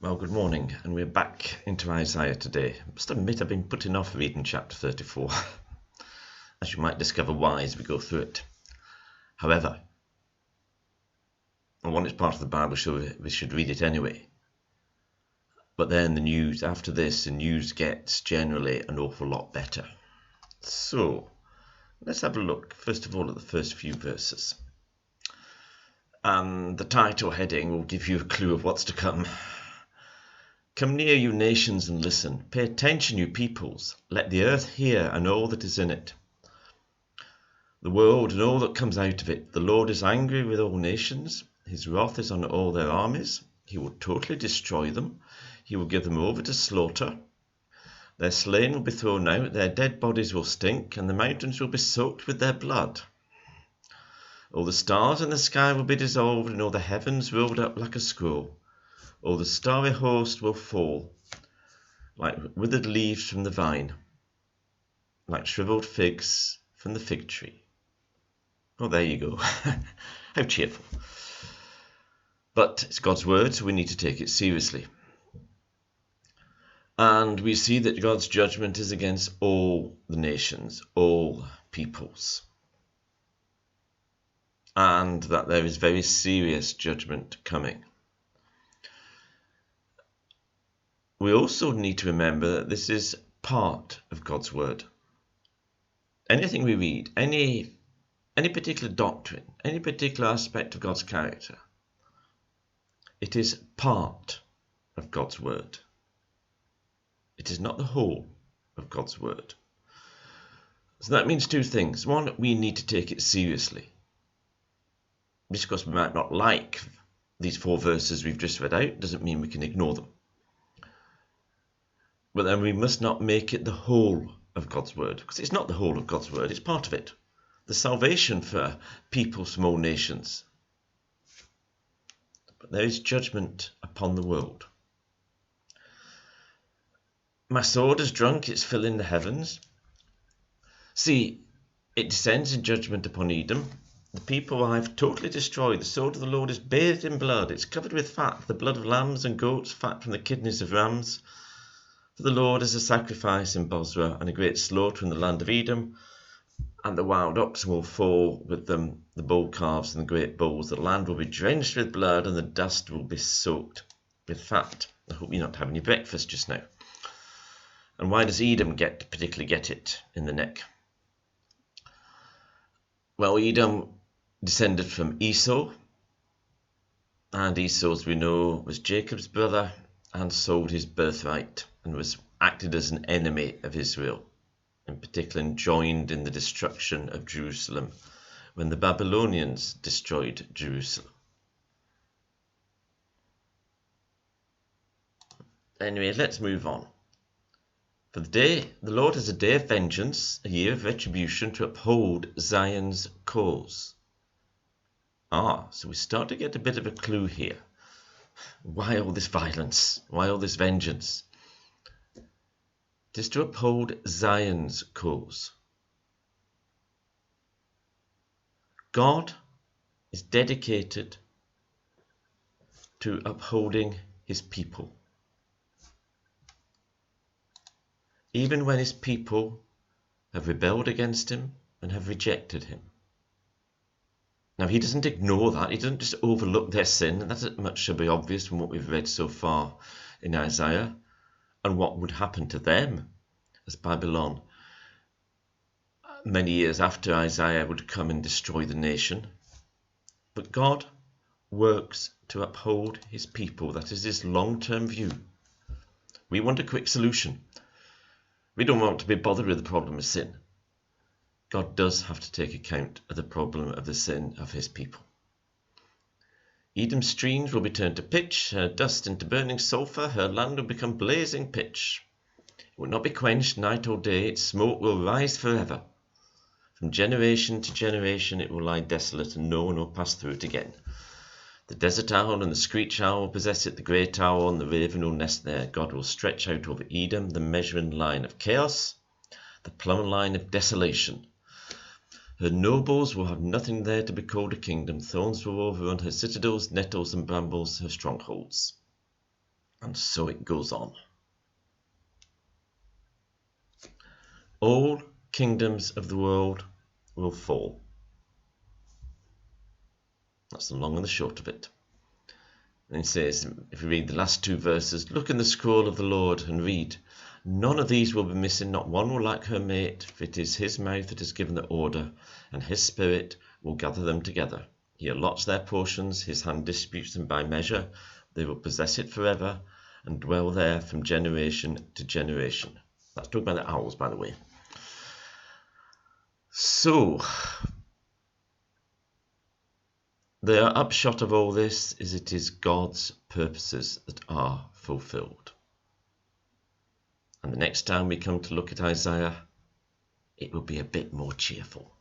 Well, good morning, and we're back into Isaiah today. I must admit I've been putting off reading chapter 34, as you might discover why as we go through it. However, I want it's part of the Bible, so we should read it anyway. But then after this, the news gets generally an awful lot better. So, let's have a look, first of all, at the first few verses. And the title heading will give you a clue of what's to come. Come near, you nations, and listen. Pay attention, you peoples. Let the earth hear and all that is in it. The world and all that comes out of it. The Lord is angry with all nations. His wrath is on all their armies. He will totally destroy them. He will give them over to slaughter. Their slain will be thrown out. Their dead bodies will stink, and the mountains will be soaked with their blood. All the stars in the sky will be dissolved, and all the heavens rolled up like a scroll. All the starry host will fall, like withered leaves from the vine, like shriveled figs from the fig tree. Oh, there you go. How cheerful. But it's God's word, so we need to take it seriously. And we see that God's judgment is against all the nations, all peoples. And that there is very serious judgment coming. We also need to remember that this is part of God's word. Anything we read, any particular doctrine, any particular aspect of God's character, it is part of God's word. It is not the whole of God's word. So that means two things. One, we need to take it seriously. Just because we might not like these 4 verses we've just read out doesn't mean we can ignore them. But then we must not make it the whole of God's word, because it's not the whole of God's word, it's part of it. The salvation for peoples from all nations. But there is judgment upon the world. My sword has drunk its fill in the heavens. See, it descends in judgment upon Edom. The people I've totally destroyed. The sword of the Lord is bathed in blood. It's covered with fat, the blood of lambs and goats, fat from the kidneys of rams. For the Lord is a sacrifice in Bozrah, and a great slaughter in the land of Edom. And the wild oxen will fall with them, the bull calves and the great bulls. The land will be drenched with blood, and the dust will be soaked with fat. I hope you're not having your breakfast just now. And why does Edom particularly get it in the neck? Well, Edom descended from Esau, and Esau, as we know, was Jacob's brother and sold his birthright and was acted as an enemy of Israel, in particular joined in the destruction of Jerusalem when the Babylonians destroyed Jerusalem. Anyway, let's move on. For the Lord has a day of vengeance, a year of retribution to uphold Zion's cause. So we start to get a bit of a clue here. Why all this violence? Why all this vengeance? It is to uphold Zion's cause. God is dedicated to upholding his people. Even when his people have rebelled against him and have rejected him. Now, he doesn't ignore that. He doesn't just overlook their sin. And that much should be obvious from what we've read so far in Isaiah and what would happen to them as Babylon, many years after Isaiah, would come and destroy the nation. But God works to uphold his people. That is his long-term view. We want a quick solution. We don't want to be bothered with the problem of sin. God does have to take account of the problem of the sin of his people. Edom's streams will be turned to pitch, her dust into burning sulphur, her land will become blazing pitch. It will not be quenched night or day, its smoke will rise forever. From generation to generation it will lie desolate, and no one will pass through it again. The desert owl and the screech owl will possess it, the great owl and the raven will nest there. God will stretch out over Edom the measuring line of chaos, the plumb line of desolation. Her nobles will have nothing there to be called a kingdom. Thorns will overrun her citadels, nettles and brambles her strongholds. And so it goes on. All kingdoms of the world will fall. That's the long and the short of it. And he says, if you read the last two verses, look in the scroll of the Lord and read. None of these will be missing, not one will lack her mate, for it is his mouth that has given the order, and his spirit will gather them together. He allots their portions, his hand distributes them by measure. They will possess it forever and dwell there from generation to generation. That's talking about the owls, by the way. So, the upshot of all this is it is God's purposes that are fulfilled. And the next time we come to look at Isaiah, it will be a bit more cheerful.